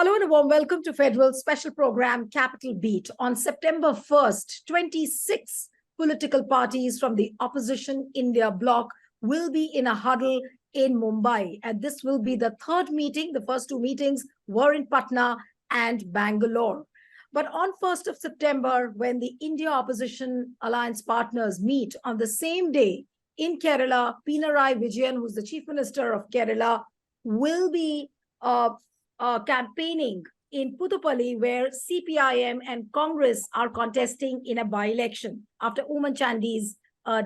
Hello and a warm welcome to Federal Special Program Capital Beat. On September 1st, 26 political parties from the opposition India bloc will be in a huddle in Mumbai. And this will be the third meeting. The first two meetings were in Patna and Bangalore. But on 1st of September, when the India opposition alliance partners meet on the same day in Kerala, Pinarayi Vijayan, who's the Chief Minister of Kerala, will be campaigning in Puthupalli, where CPIM and Congress are contesting in a by-election after Oommen Chandy's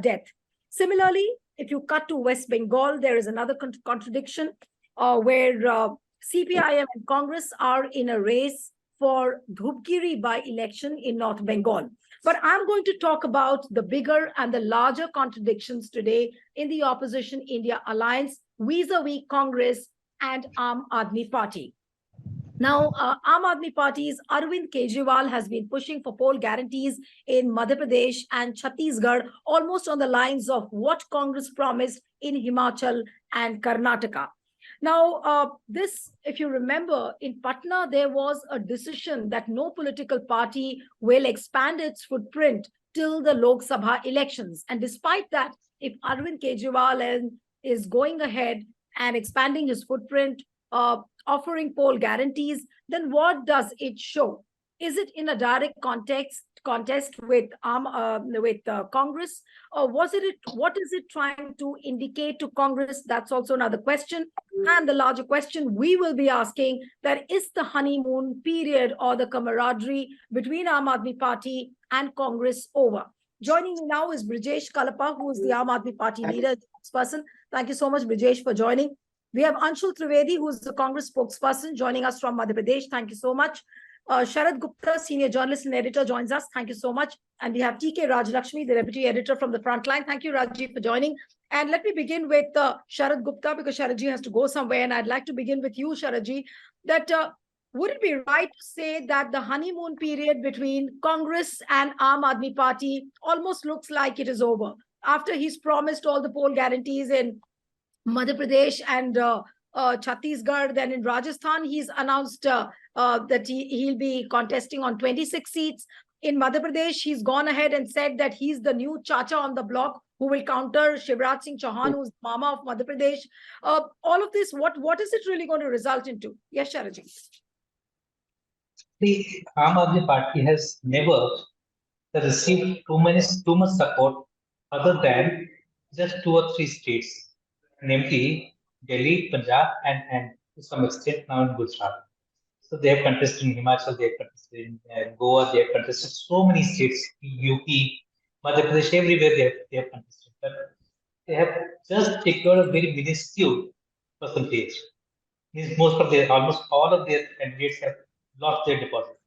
death. Similarly, if you cut to West Bengal, there is another contradiction where CPIM and Congress are in a race for Dhupgiri by-election in North Bengal. But I'm going to talk about the bigger and the larger contradictions today in the opposition India alliance vis-a-vis Congress and Aam Aadmi Party. Now, Aam Aadmi Party's Arvind Kejriwal has been pushing for poll guarantees in Madhya Pradesh and Chhattisgarh, almost on the lines of what Congress promised in Himachal and Karnataka. Now, this, if you remember, in Patna, there was a decision that no political party will expand its footprint till the Lok Sabha elections. And despite that, if Arvind Kejriwal is going ahead and expanding his footprint, offering poll guarantees, then what does it show? Is it in a direct contest with Congress, or what is it trying to indicate to Congress? That's also another question. And the larger question we will be asking, that is the honeymoon period or the camaraderie between Aam Aadmi Party and Congress over? Joining me now is Brijesh Kalapa, who is the Aam Aadmi Party leader, spokesperson. Thank you so much, Brijesh, for joining. We have Anshul Trivedi, who is the Congress spokesperson, joining us from Madhya Pradesh. Thank you so much. Sharad Gupta, senior journalist and editor, joins us. Thank you so much. And we have TK Rajlakshmi, the deputy editor from the Frontline. Thank you, Raji, for joining. And let me begin with Sharad Gupta, because Sharadji has to go somewhere. And I'd like to begin with you, Sharadji, that would it be right to say that the honeymoon period between Congress and Aam Aadmi Party almost looks like it is over? After he's promised all the poll guarantees in Madhya Pradesh and Chhattisgarh, then in Rajasthan, he's announced that he'll be contesting on 26 seats. In Madhya Pradesh, he's gone ahead and said that he's the new Chacha on the block who will counter Shivraj Singh Chauhan, who's the Mama of Madhya Pradesh. All of this, what is it really going to result into? Yes, Sharaji. The Aam Aadmi Party has never received too much support other than just 2 or 3 states, namely Delhi, Punjab, and to some extent now in Gujarat. So they have contested in Himachal, they have contested in Goa, they have contested so many states, UP, Madhya Pradesh, everywhere they have contested. But they have just secured a very minuscule percentage. Almost all of their candidates have lost their deposit.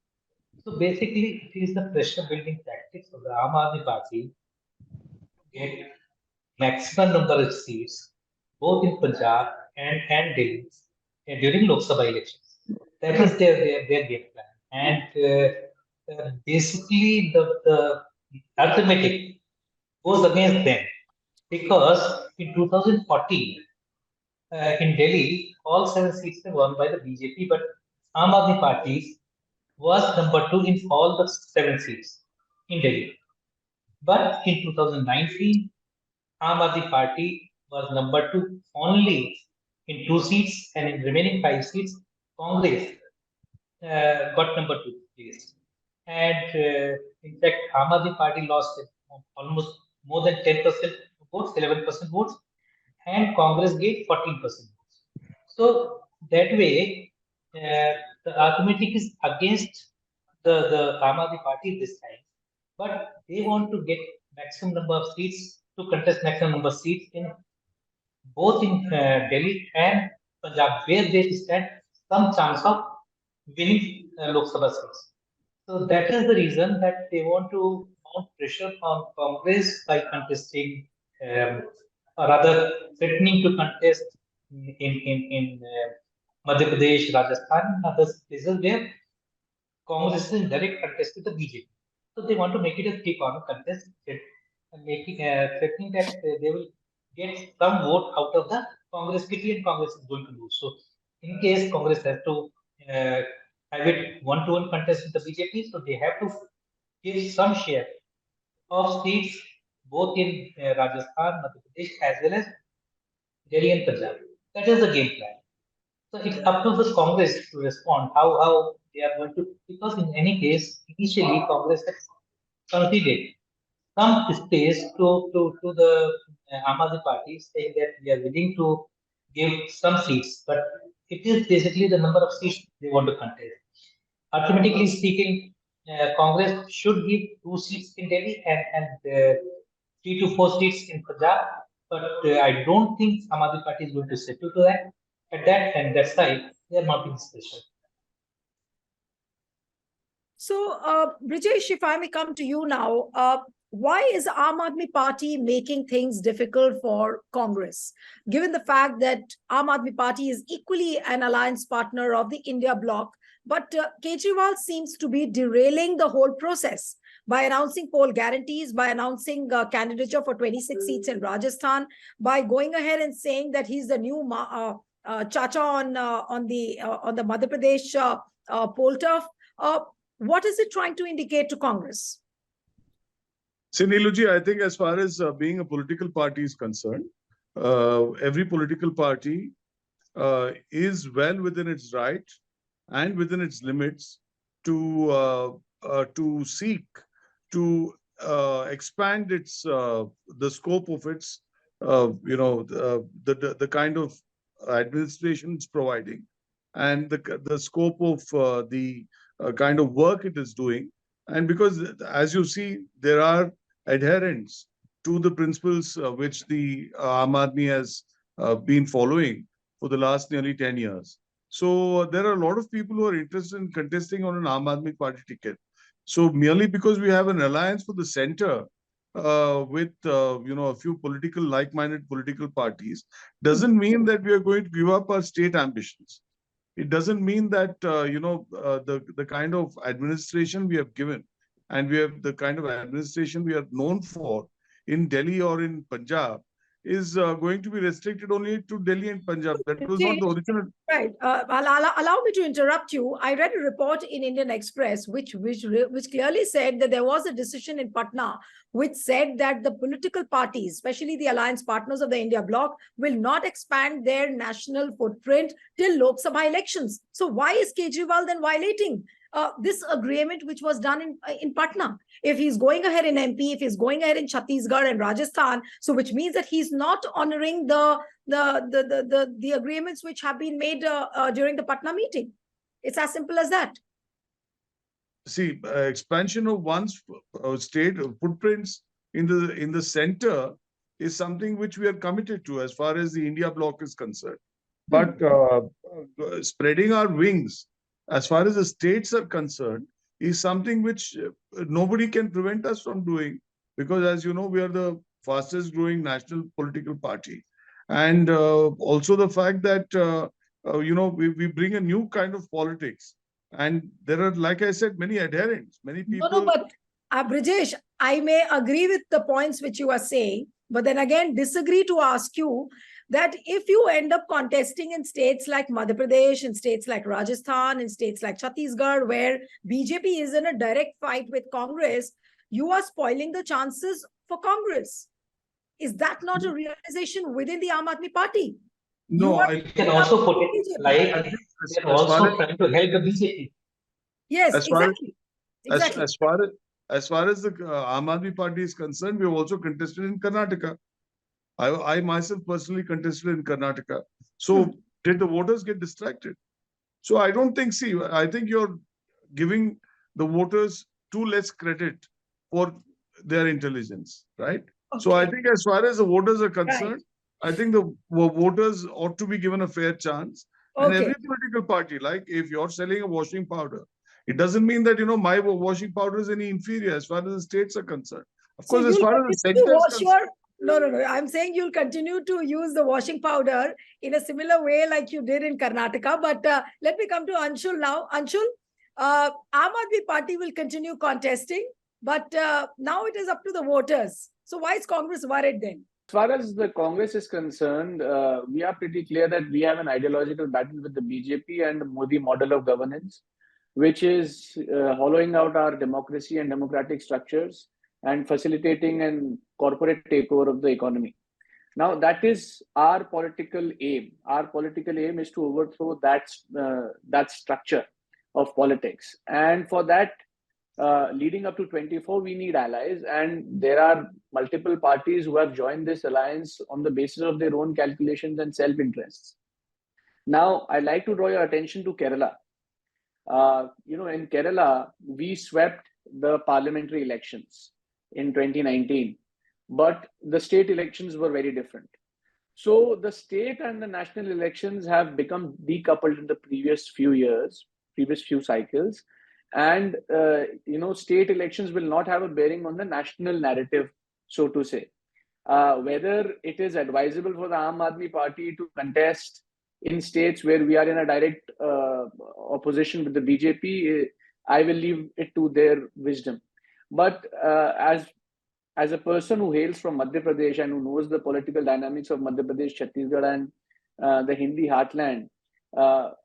So basically, it is the pressure building tactics of the Aam Aadmi Party to get maximum number of seats, both in Punjab and Delhi, during Lok Sabha elections. That is their game plan. And basically, the arithmetic goes against them, because in 2014, in Delhi, all 7 seats were won by the BJP, but Aam Aadmi Party was number 2 in all the 7 seats in Delhi. But in 2019, Aam Aadmi Party was number 2 only in 2 seats, and in remaining 5 seats, Congress got number 2 place. And in fact, Aam Aadmi Party lost almost more than 10% votes, 11% votes, and Congress gained 14% votes. So that way, the arithmetic is against the Aam Aadmi Party this time, but they want to get maximum number of seats, to contest maximum number of seats in both in Delhi and Punjab, where they stand some chance of winning Lok Sabha seats. So that is the reason that they want to mount pressure on Congress by contesting, or rather threatening to contest in Madhya Pradesh, Rajasthan, and other places where Congress is in direct contest with the BJP. So they want to make it a three-corner contest, and threatening that they will get some vote out of the Congress kitty, and Congress is going to lose. So in case Congress has to have it one-to-one contest with the BJP, so they have to give some share of seats both in Rajasthan, Madhya Pradesh, as well as Delhi and Punjab. That is the game plan. So it's up to the Congress to respond how they are going to, because in any case, initially Congress has conceded some space to the Aam Aadmi Party, saying that we are willing to give some seats, but it is basically the number of seats they want to contest. Arithmetically speaking, Congress should give 2 seats in Delhi and 3 to 4 seats in Punjab, but I don't think Aam Aadmi Party is going to settle to that. At that, and that's why they are not being special. So, Brijesh, if I may come to you now, why is Aam Aadmi Party making things difficult for Congress, given the fact that Aam Aadmi Party is equally an alliance partner of the India bloc, but Kejriwal seems to be derailing the whole process by announcing poll guarantees, by announcing candidature for 26 seats in Rajasthan, by going ahead and saying that he's the new Chacha on the Madhya Pradesh poll turf. What is it trying to indicate to Congress? See, Neeluji, I think as far as being a political party is concerned, every political party is well within its right and within its limits to seek to expand its the scope of its the kind of administration it's providing and the scope of the kind of work it is doing. And because, as you see, there are adherents to the principles which the Aam Aadmi has been following for the last nearly 10 years. So there are a lot of people who are interested in contesting on an Aam Aadmi Party ticket. So merely because we have an alliance for the center with a few political like-minded political parties doesn't mean that we are going to give up our state ambitions. It doesn't mean that the kind of administration we have given and we have the kind of administration we are known for in Delhi or in Punjab is going to be restricted only to Delhi and Punjab. That was not the original. Right. Allow me to interrupt you. I read a report in Indian Express which clearly said that there was a decision in Patna which said that the political parties, especially the alliance partners of the India bloc, will not expand their national footprint till Lok Sabha elections. So why is Kejriwal then violating this agreement which was done in Patna? If he's going ahead in MP, if he's going ahead in Chhattisgarh and Rajasthan, so which means that he's not honoring the agreements which have been made during the Patna meeting. It's as simple as that. See, expansion of one's state footprints in the center is something which we are committed to as far as the India bloc is concerned. But spreading our wings as far as the states are concerned is something which nobody can prevent us from doing, because as you know, we are the fastest growing national political party. And also the fact that, we bring a new kind of politics. And there are, like I said, many adherents, many people. No, but Brijesh, I may agree with the points which you are saying, but then again, disagree to ask you that if you end up contesting in states like Madhya Pradesh, in states like Rajasthan, in states like Chhattisgarh, where BJP is in a direct fight with Congress, you are spoiling the chances for Congress. Is that not a realization within the Aam Aadmi Party? No, I can also put it like they're also trying to help the BJP. Yes, exactly. As far as the Aam Aadmi Party is concerned, we have also contested in Karnataka. I myself personally contested in Karnataka. So did the voters get distracted? So I don't think, I think you're giving the voters too less credit for their intelligence, right? Okay. So I think as far as the voters are concerned, I think the voters ought to be given a fair chance. Okay. And every political party, like if you're selling a washing powder, it doesn't mean that, my washing powder is any inferior as far as the states are concerned. Of course, as far as the sector is concerned. No. I'm saying you'll continue to use the washing powder in a similar way like you did in Karnataka. But let me come to Anshul now. Anshul, Aam Aadmi Party will continue contesting, but now it is up to the voters. So why is Congress worried then? As far as the Congress is concerned, we are pretty clear that we have an ideological battle with the BJP and the Modi model of governance. which is hollowing out our democracy and democratic structures and facilitating an corporate takeover of the economy. Now, that is our political aim. Our political aim is to overthrow that structure of politics. And for that, leading up to 24, we need allies. And there are multiple parties who have joined this alliance on the basis of their own calculations and self-interests. Now, I'd like to draw your attention to Kerala. In Kerala, we swept the parliamentary elections in 2019, but the state elections were very different. So the state and the national elections have become decoupled in the previous few cycles. And, state elections will not have a bearing on the national narrative, so to say. Whether it is advisable for the Aam Aadmi Party to contest in states where we are in a direct opposition with the BJP, I will leave it to their wisdom. But as a person who hails from Madhya Pradesh and who knows the political dynamics of Madhya Pradesh, Chhattisgarh, and the Hindi heartland,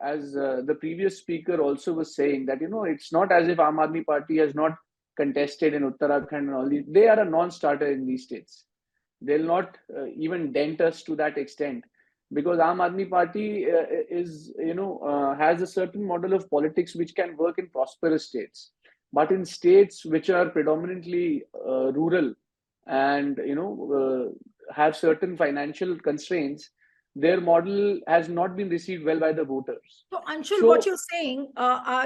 as the previous speaker also was saying, that it's not as if Aam Aadmi Party has not contested in Uttarakhand and all these. They are a non-starter in these states. They'll not even dent us to that extent, because Aam Aadmi Party has a certain model of politics which can work in prosperous states, but in states which are predominantly rural and have certain financial constraints, their model has not been received well by the voters. So, Anshul, what you're saying,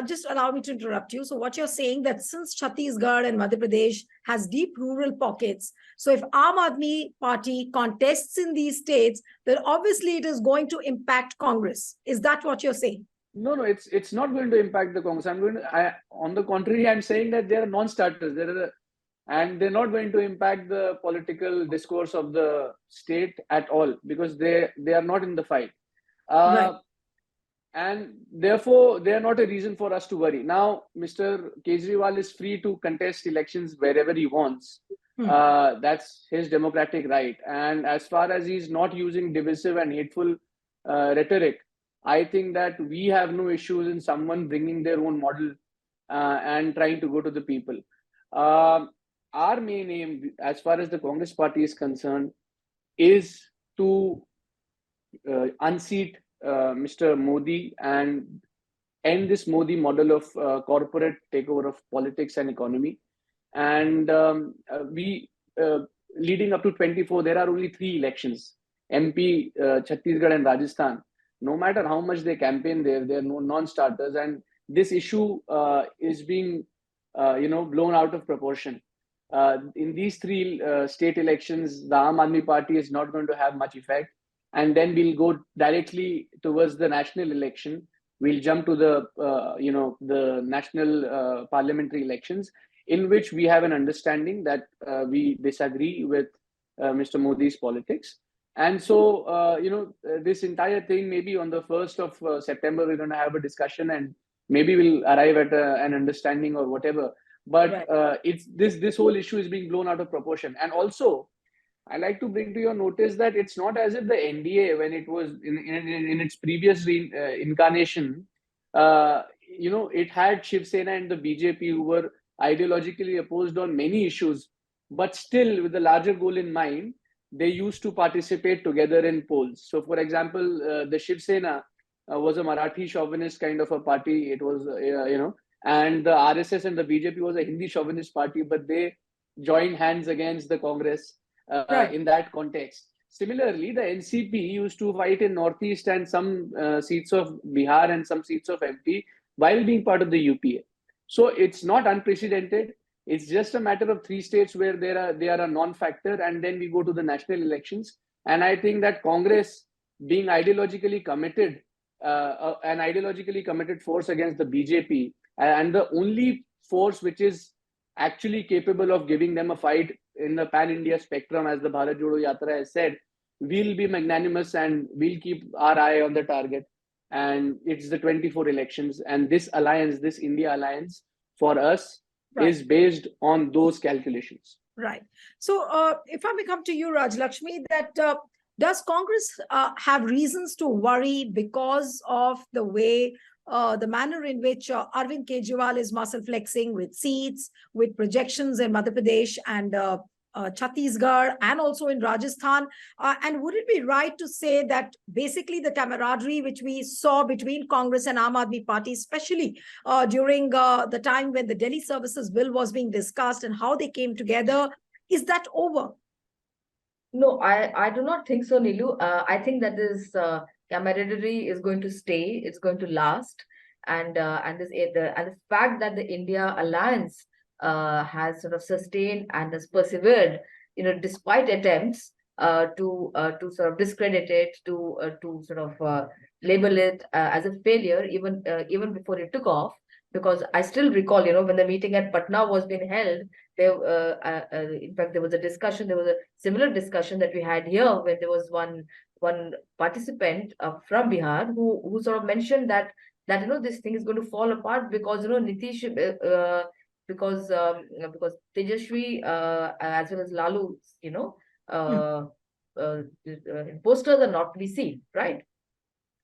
just allow me to interrupt you. So what you're saying, that since Chhattisgarh and Madhya Pradesh has deep rural pockets, so if Aam Aadmi Party contests in these states, then obviously it is going to impact Congress. Is that what you're saying? No, it's not going to impact the Congress. On the contrary, I'm saying that they are non-starters. And they're not going to impact the political discourse of the state at all, because they are not in the fight. Right. And therefore, they are not a reason for us to worry. Now, Mr. Kejriwal is free to contest elections wherever he wants. That's his democratic right. And as far as he's not using divisive and hateful rhetoric, I think that we have no issues in someone bringing their own model and trying to go to the people. Our main aim, as far as the Congress party is concerned, is to unseat Mr. Modi and end this Modi model of corporate takeover of politics and economy. And leading up to 24, there are only 3 elections: MP, Chhattisgarh, and Rajasthan. No matter how much they campaign there, they're non-starters, and this issue is being blown out of proportion. In these 3 state elections, the Aam Aadmi Party is not going to have much effect. And then we'll go directly towards the national election. We'll jump to the national parliamentary elections, in which we have an understanding that we disagree with Mr. Modi's politics. And so, this entire thing, maybe on the 1st of September, we're going to have a discussion, and maybe we'll arrive at an understanding or whatever. But it's this whole issue is being blown out of proportion. And also, I like to bring to your notice that it's not as if the NDA, when it was in its previous incarnation, it had Shiv Sena and the BJP, who were ideologically opposed on many issues, but still with the larger goal in mind, they used to participate together in polls. So, for example, the Shiv Sena was a Marathi chauvinist kind of a party. It was, and the RSS and the BJP was a Hindi chauvinist party, but they joined hands against the Congress in that context. Similarly, the NCP used to fight in Northeast and some seats of Bihar and some seats of MP while being part of the UPA. So it's not unprecedented. It's just a matter of 3 states where they are a non-factor, and then we go to the national elections. And I think that Congress, being ideologically committed, an ideologically committed force against the BJP, and the only force which is actually capable of giving them a fight in the pan-India spectrum, as the Bharat Jodo Yatra has said, we'll be magnanimous and we'll keep our eye on the target. And it's the 24 elections, and this alliance, this India alliance, for us is based on those calculations. Right. So if I may come to you, Raj Lakshmi, that does Congress have reasons to worry because of the way the manner in which Arvind Kejriwal is muscle flexing with seats, with projections in Madhya Pradesh and Chhattisgarh and also in Rajasthan. And would it be right to say that basically the camaraderie which we saw between Congress and Aam Aadmi Party, especially during the time when the Delhi Services Bill was being discussed and how they came together, is that over? No, I do not think so, Nilu. I think that this camaraderie is going to stay. It's going to last, and the fact that the India alliance has sort of sustained and has persevered, despite attempts to sort of discredit it, to sort of label it as a failure, even before it took off. Because I still recall, when the meeting at Patna was being held, there, in fact, there was a discussion. There was a similar discussion that we had here, when there was one participant from Bihar who sort of mentioned that this thing is going to fall apart because Nitish because Tejashwi as well as Lalu posters are not to be seen, right?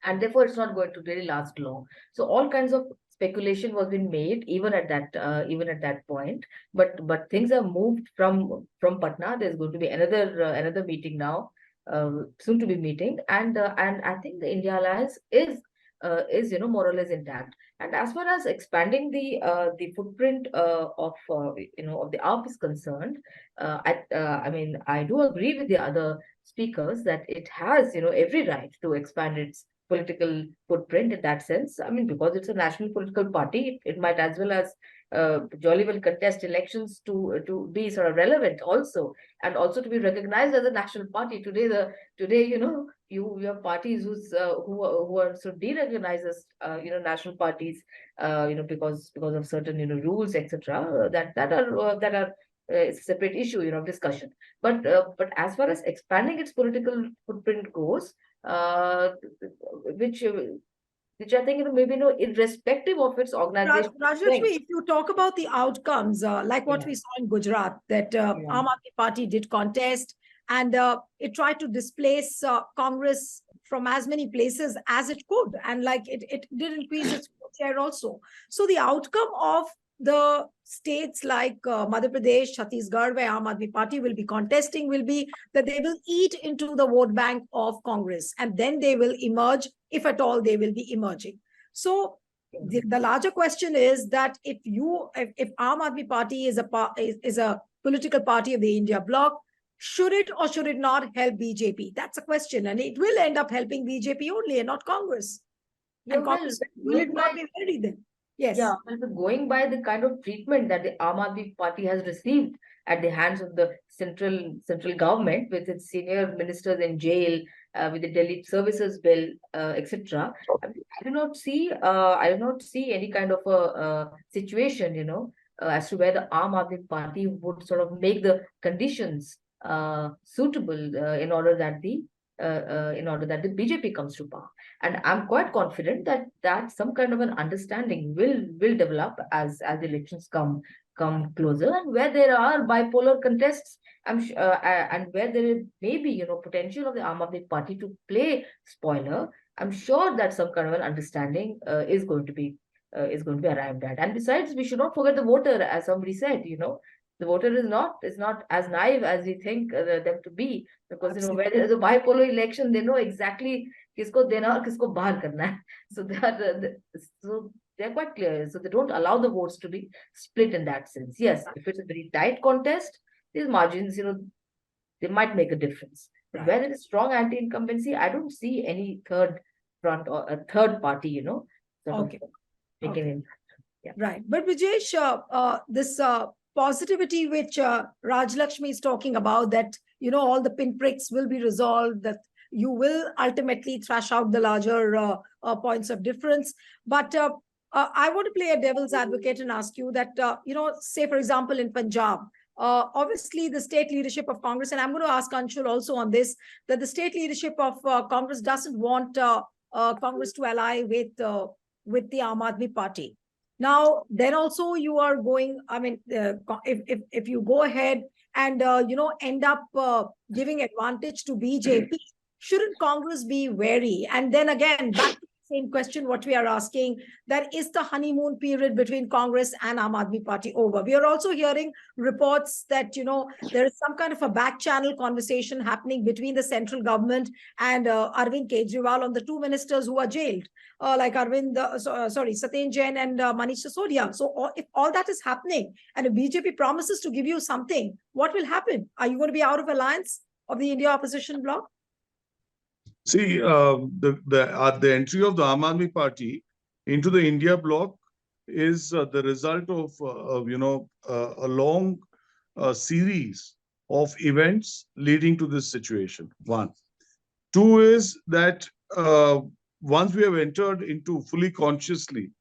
And therefore it's not going to really last long. So all kinds of speculation was being made even at that point, but things have moved from Patna. There's going to be another meeting now, soon to be meeting, and I think the India alliance is more or less intact. And as far as expanding the footprint of the AAP is concerned, I mean, I do agree with the other speakers that it has every right to expand its political footprint in that sense. I mean, because it's a national political party, it might as well as jolly well contest elections to be sort of relevant also, and also to be recognized as a national party. Today, you have parties who are sort of derecognized as national parties, because of certain rules, etc. That are it's a separate issue of discussion. But as far as expanding its political footprint goes, which I think maybe irrespective of its organization. Rajlakshmi, if you talk about the outcomes, like what we saw in Gujarat, that Aam Aadmi Party did contest and it tried to displace Congress from as many places as it could, and like it did increase its share also. So the outcome of the states like Madhya Pradesh, Chhattisgarh, where Aam Aadmi Party will be contesting, will be that they will eat into the vote bank of Congress, and then they will emerge, if at all they will be emerging. So the larger question is that if Aam Aadmi Party is a political party of the India bloc, should it or should it not help BJP? That's a question, and it will end up helping BJP only and not Congress. Yeah, and Congress, will it not be ready then? Yes. Yeah, well, going by the kind of treatment that the Aam Aadmi Party has received at the hands of the central government, with its senior ministers in jail, with the Delhi Services Bill, etc. I do not see any kind of a situation, as to where the Aam Aadmi Party would sort of make the conditions suitable in order that the BJP comes to power. And I'm quite confident that some kind of an understanding will develop as the elections come closer, and where there are bipolar contests, I'm sure, and where there may be potential of the Aam Aadmi Party to play spoiler. I'm sure that some kind of an understanding is going to be arrived at. And besides, we should not forget the voter, as somebody said. The voter is not as naive as we think them to be, because where there is a bipolar election, they know exactly kisko dena aur kisko bahar karna hai. So they're quite clear. So they don't allow the votes to be split in that sense. Yes, if it's a very tight contest, these margins, they might make a difference. But where there is strong anti-incumbency, I don't see any third front or a third party, taking in. Yeah. Right. But Vijesh, this positivity which Rajlakshmi is talking about, that all the pinpricks will be resolved, that you will ultimately thrash out the larger points of difference. But I want to play a devil's advocate and ask you that, say, for example, in Punjab, obviously the state leadership of Congress, and I'm going to ask Anshul also on this, that the state leadership of Congress doesn't want Congress to ally with the Aam Aadmi Party. Now, then also you are going, I mean, if you go ahead and, end up giving advantage to BJP, shouldn't Congress be wary? And then again, back to same question what we are asking, that is the honeymoon period between Congress and Aam Aadmi Party over? We are also hearing reports that, there is some kind of a back channel conversation happening between the central government and Arvind Kejriwal on the two ministers who are jailed, like Satyen Jain and Manish Sisodia. So if all that is happening and if BJP promises to give you something, what will happen? Are you going to be out of alliance of the India opposition bloc? See, the entry of the Aam Aadmi Party into the India bloc is the result of a long series of events leading to this situation. One, two is that once we have entered into fully consciously,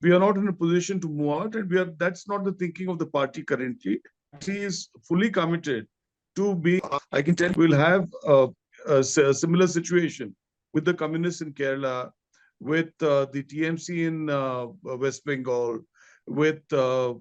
we are not in a position to move out, and that's not the thinking of the party currently. The party is fully committed to be. I can tell we'll have a similar situation with the communists in Kerala, with the TMC in West Bengal, with the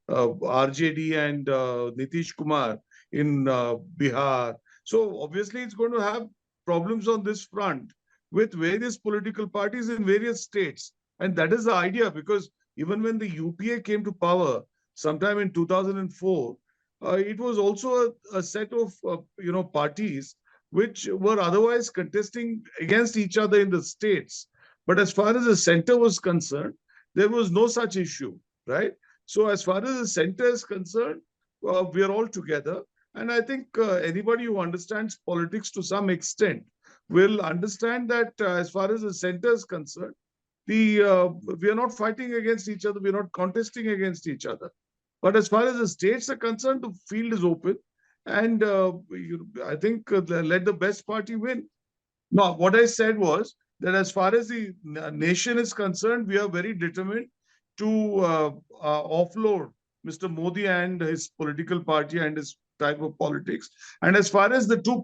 RJD and Nitish Kumar in Bihar. So obviously it's going to have problems on this front with various political parties in various states. And that is the idea, because even when the UPA came to power sometime in 2004, it was also a set of parties which were otherwise contesting against each other in the states. But as far as the center was concerned, there was no such issue, right? So as far as the center is concerned, we are all together. And I think anybody who understands politics to some extent will understand that as far as the center is concerned, we are not fighting against each other. We are not contesting against each other. But as far as the states are concerned, the field is open. And I think let the best party win. Now, what I said was that as far as the nation is concerned, we are very determined to offload Mr. Modi and his political party and his type of politics. And as far as the two,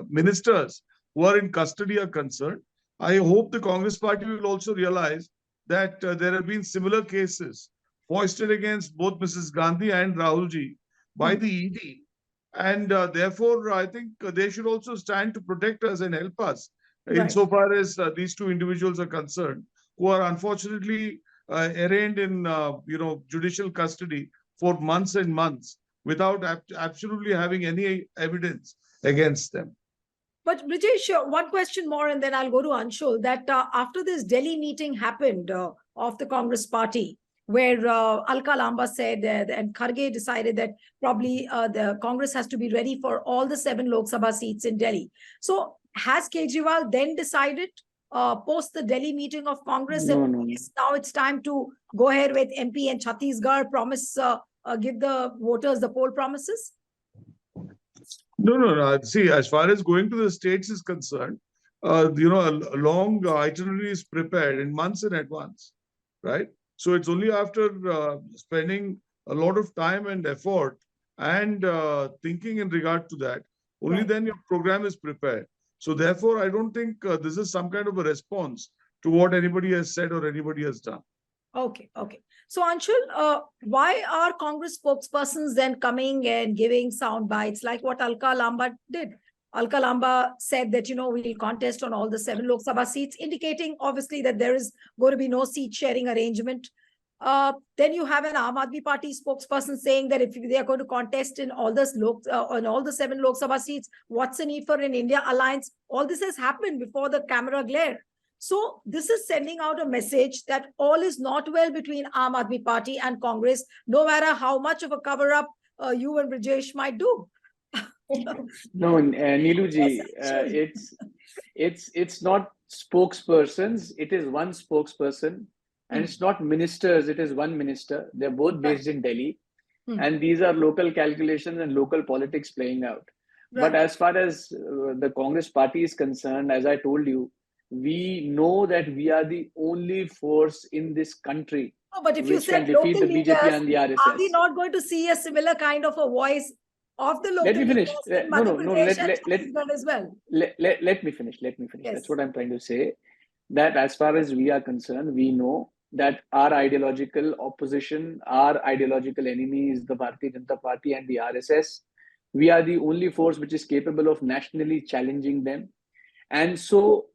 ministers who are in custody are concerned, I hope the Congress party will also realize that there have been similar cases foisted against both Mrs. Gandhi and Rahulji by the ED. And therefore, I think they should also stand to protect us and help us insofar as these two individuals are concerned, who are unfortunately arraigned in judicial custody for months and months without absolutely having any evidence against them. But Brijesh, one question more, and then I'll go to Anshul, that after this Delhi meeting happened of the Congress party, where Alka Lamba said and Kharge decided that probably the Congress has to be ready for all the 7 Lok Sabha seats in Delhi. So has Kejriwal then decided post the Delhi meeting of Congress that now it's time to go ahead with MP and Chhattisgarh, promise, give the voters the poll promises? No. See, as far as going to the states is concerned, a long itinerary is prepared in months in advance, right? So it's only after spending a lot of time and effort and thinking in regard to that, only then your program is prepared. So therefore, I don't think this is some kind of a response to what anybody has said or anybody has done. Okay. So Anshul, why are Congress spokespersons then coming and giving sound bites like what Alka Lamba did? Alka Lamba said that, we'll contest on all the 7 Lok Sabha seats, indicating obviously that there is going to be no seat sharing arrangement. Then you have an Aam Aadmi Party spokesperson saying that if they are going to contest in all on all the 7 Lok Sabha seats, what's the need for an India alliance? All this has happened before the camera glare. So this is sending out a message that all is not well between Aam Aadmi Party and Congress, no matter how much of a cover-up you and Brijesh might do. No, Neeluji, it's not spokespersons. It is one spokesperson, and it's not ministers. It is one minister. They're both based in Delhi, and these are local calculations and local politics playing out. But as far as the Congress party is concerned, as I told you, we know that we are the only force in this country but if which you can said defeat the leaders, BJP and the RSS. Are we not going to see a similar kind of a voice of the local Let me finish. as well? Let me finish. Yes. That's what I'm trying to say. That as far as we are concerned, we know that our ideological opposition, our ideological enemy is the Bharatiya Janata Party and the RSS. We are the only force which is capable of nationally challenging them. And so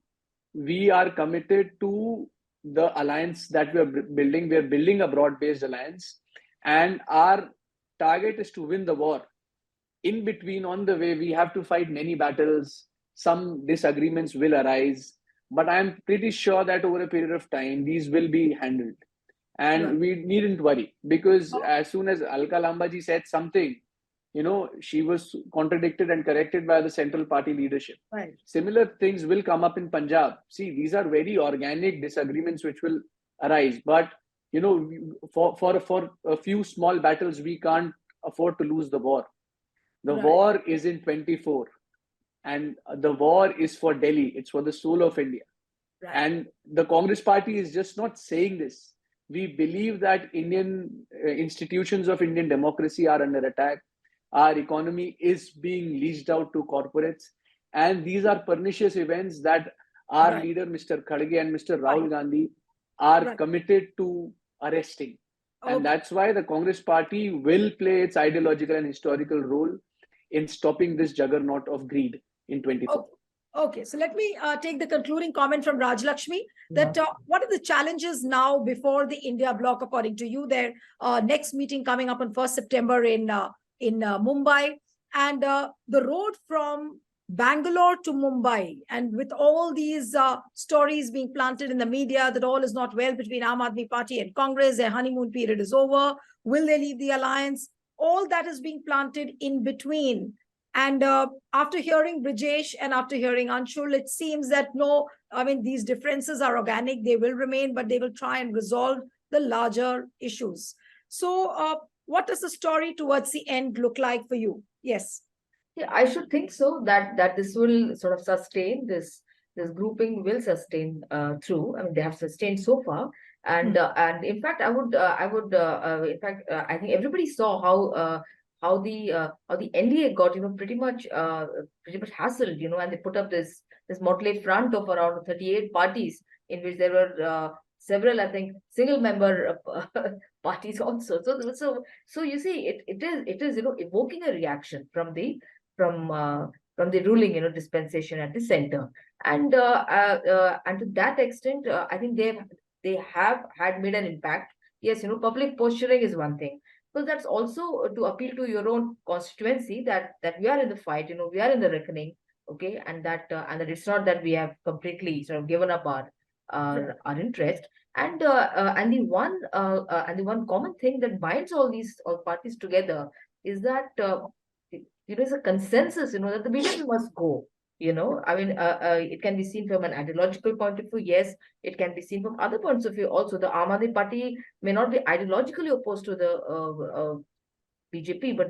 we are committed to the alliance that we are building. We are building a broad-based alliance, and our target is to win the war. In between, on the way, we have to fight many battles. Some disagreements will arise, but I'm pretty sure that over a period of time, these will be handled. And we needn't worry, because as soon as Alka Lambaji said something, she was contradicted and corrected by the central party leadership. Right. Similar things will come up in Punjab. See, these are very organic disagreements which will arise. But, for a few small battles, we can't afford to lose the war. The war is in 24, and the war is for Delhi. It's for the soul of India. Right. And the Congress party is just not saying this. We believe that Indian institutions of Indian democracy are under attack. Our economy is being leased out to corporates. And these are pernicious events that our leader, Mr. Kharge and Mr. Rahul Gandhi, are committed to arresting. And that's why the Congress party will play its ideological and historical role in stopping this juggernaut of greed in 24. Okay, so let me take the concluding comment from Raj Lakshmi, that what are the challenges now before the India bloc, according to you? Their next meeting coming up on 1st September in Mumbai, and the road from Bangalore to Mumbai, and with all these stories being planted in the media that all is not well between Aam Aadmi Party and Congress, their honeymoon period is over, will they leave the alliance? All that is being planted in between. And after hearing Brijesh and after hearing Anshul, it seems that these differences are organic, they will remain, but they will try and resolve the larger issues. So what does the story towards the end look like for you? Yes. Yeah, I should think so, that this will sort of sustain, this grouping will sustain through. I mean, they have sustained so far. And in fact, I think everybody saw how the NDA got pretty much hassled, and they put up this motley front of around 38 parties, in which there were several, I think, single member parties also. So you see, it is evoking a reaction from the ruling dispensation at the center, and to that extent, I think they have had made an impact. Yes, public posturing is one thing, but that's also to appeal to your own constituency that we are in the fight, we are in the reckoning, okay, and that it's not that we have completely sort of given up our interest. And the one common thing that binds all parties together is that there's a consensus, that the BJP must go. It can be seen from an ideological point of view. Yes, it can be seen from other points of view also. The Aam Aadmi Party may not be ideologically opposed to the BJP, but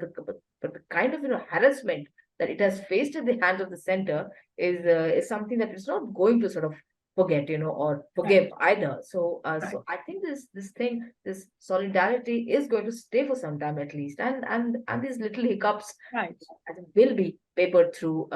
the kind of harassment that it has faced at the hands of the center is something that it's not going to sort of forget, or forgive either. So so I think this solidarity is going to stay for some time at least, and these little hiccups will be papered through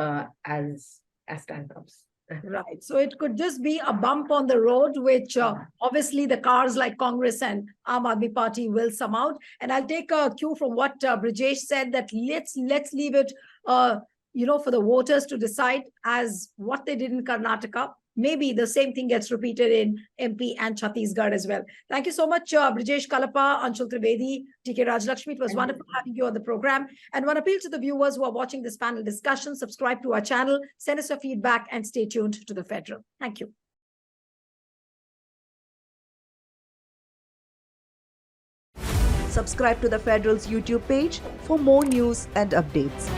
as time comes. Right. So it could just be a bump on the road, which obviously the cars like Congress and Aam Aadmi Party will sum out. And I'll take a cue from what Brijesh said, that let's leave it, for the voters to decide as what they did in Karnataka. Maybe the same thing gets repeated in MP and Chhattisgarh as well. Thank you so much, Brijesh Kalapa, Anshul Trivedi, TK Rajlakshmi. It was wonderful having you on the program. And one appeal to the viewers who are watching this panel discussion: subscribe to our channel, send us your feedback, and stay tuned to The Federal. Thank you. Subscribe to The Federal's YouTube page for more news and updates.